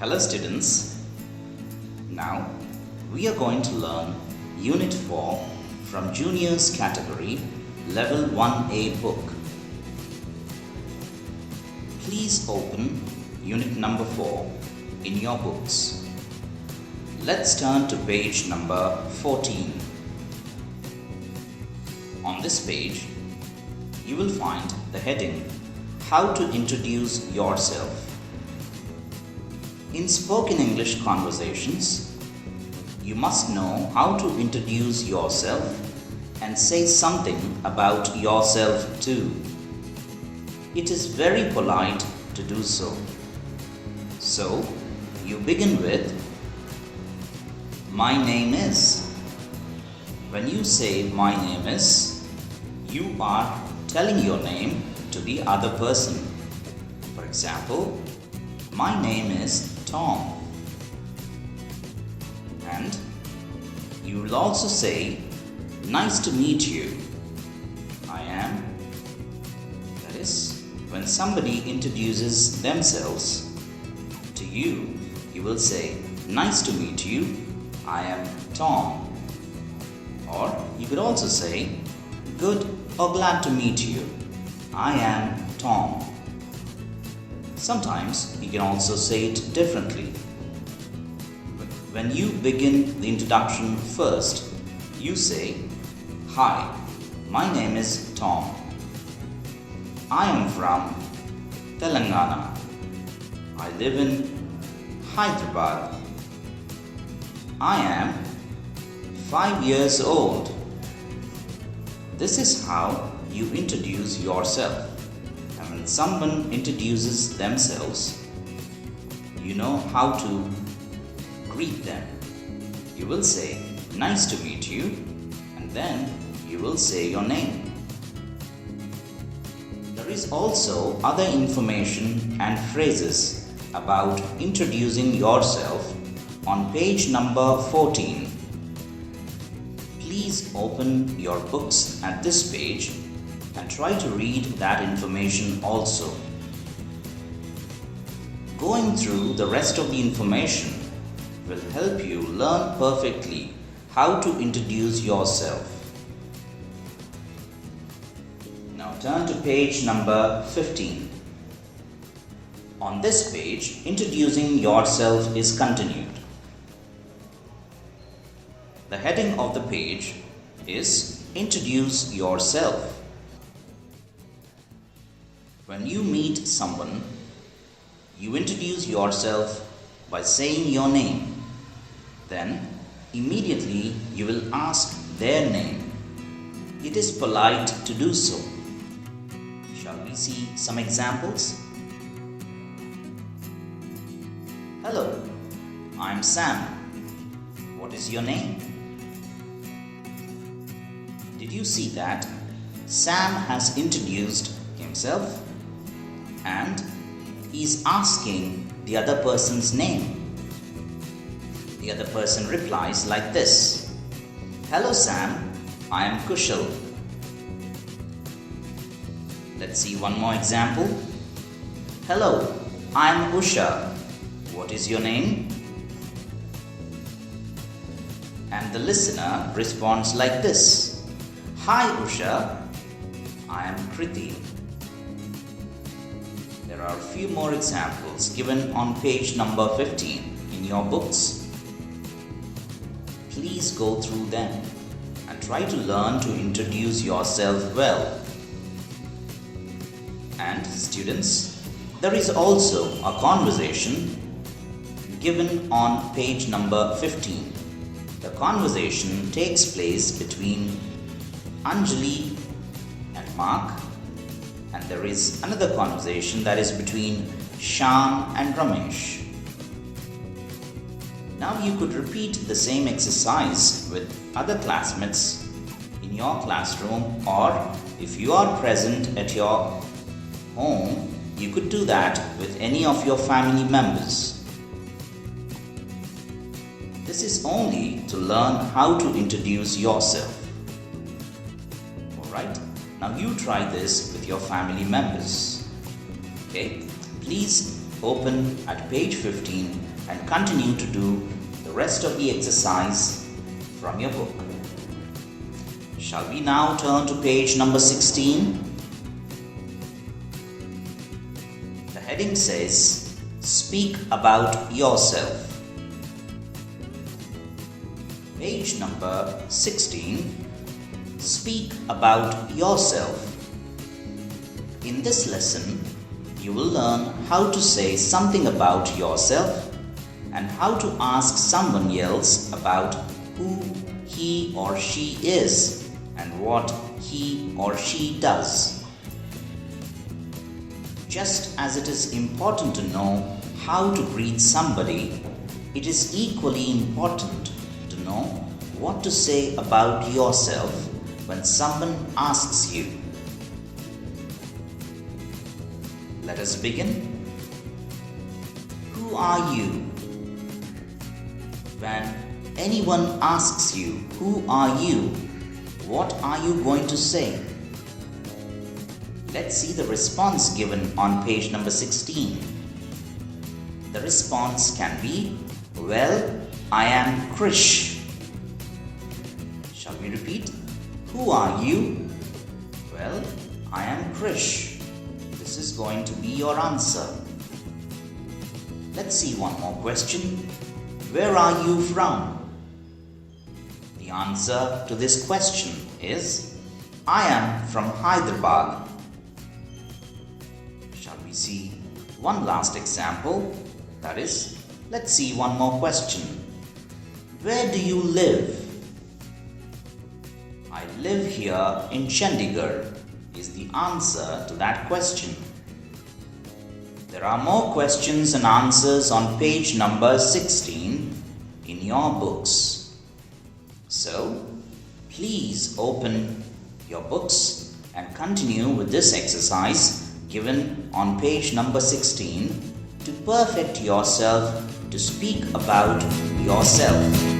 Hello students, now we are going to learn Unit 4 from Juniors category Level 1A book. Please open Unit number 4 in your books. Let's turn to page number 14. On this page, you will find the heading How to Introduce Yourself. In spoken English conversations, you must know how to introduce yourself and say something about yourself too. It is very polite to do so. So, you begin with, "My name is." When you say "my name is," you are telling your name to the other person. For example, "My name is Tom." And you will also say, "Nice to meet you. I am." That is, when somebody introduces themselves to you, you will say, "Nice to meet you. I am Tom." Or you could also say, "Good or glad to meet you. I am Tom." Sometimes you can also say it differently. When you begin the introduction first, you say, "Hi, my name is Tom. I am from Telangana. I live in Hyderabad. I am 5 years old." This is how you introduce yourself. And when someone introduces themselves, you know how to greet them. You will say, "Nice to meet you," and then you will say your name. There is also other information and phrases about introducing yourself on page number 14. Please open your books at this page and try to read that information also. Going through the rest of the information will help you learn perfectly how to introduce yourself. Now turn to page number 15. On this page, introducing yourself is continued. The heading of the page is Introduce Yourself. When you meet someone, you introduce yourself by saying your name. Then, immediately you will ask their name. It is polite to do so. Shall we see some examples? "Hello, I'm Sam. What is your name?" Did you see that? Sam has introduced himself and is asking the other person's name. The other person replies like this, "Hello Sam, I am Kushal." Let's see one more example. "Hello, I am Usha. What is your name?" And the listener responds like this, "Hi Usha, I am Kriti." There are a few more examples given on page number 15 in your books. Please go through them and try to learn to introduce yourself well. And students, there is also a conversation given on page number 15. The conversation takes place between Anjali and Mark, and there is another conversation that is between Shyam and Ramesh. Now you could repeat the same exercise with other classmates in your classroom, or if you are present at your home, you could do that with any of your family members. This is only to learn how to introduce yourself. Alright, now you try this with your family members. Okay, please open at page 15 and continue to do the rest of the exercise from your book. Shall we now turn to page number 16? The heading says, Speak about yourself. Page number 16. Speak about yourself. In this lesson, you will learn how to say something about yourself and how to ask someone else about who he or she is and what he or she does. Just as it is important to know how to greet somebody, it is equally important to know what to say about yourself when someone asks you. Let us begin. Who are you? When anyone asks you, who are you? What are you going to say? Let's see the response given on page number 16. The response can be, well, I am Krish. Shall we repeat? Who are you? Well, I am Krish. This is going to be your answer. Let's see one more question. Where are you from? The answer to this question is, I am from Hyderabad. Shall we see one last example? That is, let's see one more question. Where do you live? I live here in Chandigarh is the answer to that question. There are more questions and answers on page number 16 in your books. So, please open your books and continue with this exercise given on page number 16 to perfect yourself to speak about yourself.